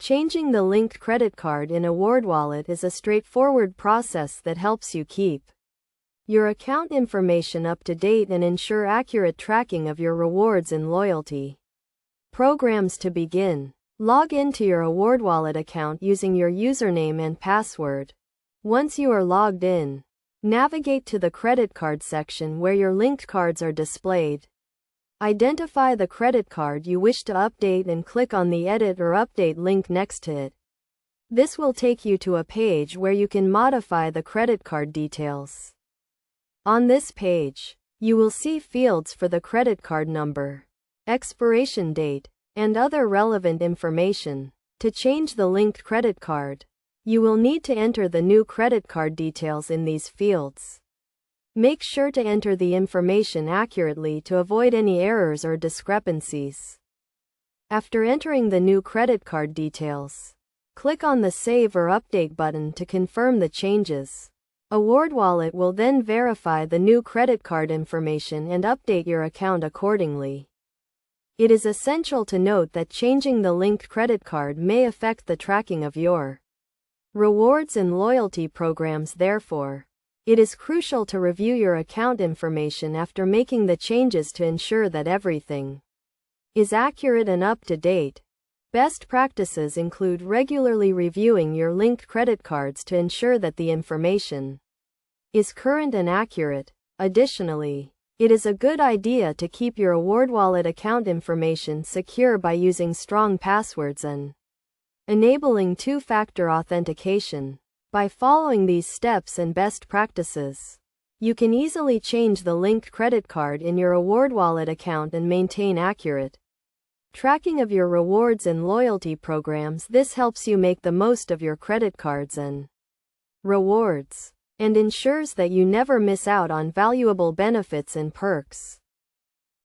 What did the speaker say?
Changing the linked credit card in Awardwallet is a straightforward process that helps you keep your account information up to date and ensure accurate tracking of your rewards and loyalty programs. To begin, log into your Awardwallet account using your username and password. Once you are logged in, navigate to the credit card section where your linked cards are displayed. Identify the credit card you wish to update and click on the Edit or Update link next to it. This will take you to a page where you can modify the credit card details. On this page, you will see fields for the credit card number, expiration date, and other relevant information. To change the linked credit card, you will need to enter the new credit card details in these fields. Make sure to enter the information accurately to avoid any errors or discrepancies. After entering the new credit card details, click on the Save or Update button to confirm the changes. Awardwallet will then verify the new credit card information and update your account accordingly. It is essential to note that changing the linked credit card may affect the tracking of your rewards and loyalty programs. Therefore, it is crucial to review your account information after making the changes to ensure that everything is accurate and up to date. Best practices include regularly reviewing your linked credit cards to ensure that the information is current and accurate. Additionally, it is a good idea to keep your Awardwallet account information secure by using strong passwords and enabling two-factor authentication. By following these steps and best practices, you can easily change the linked credit card in your Awardwallet account and maintain accurate tracking of your rewards and loyalty programs. This helps you make the most of your credit cards and rewards, and ensures that you never miss out on valuable benefits and perks.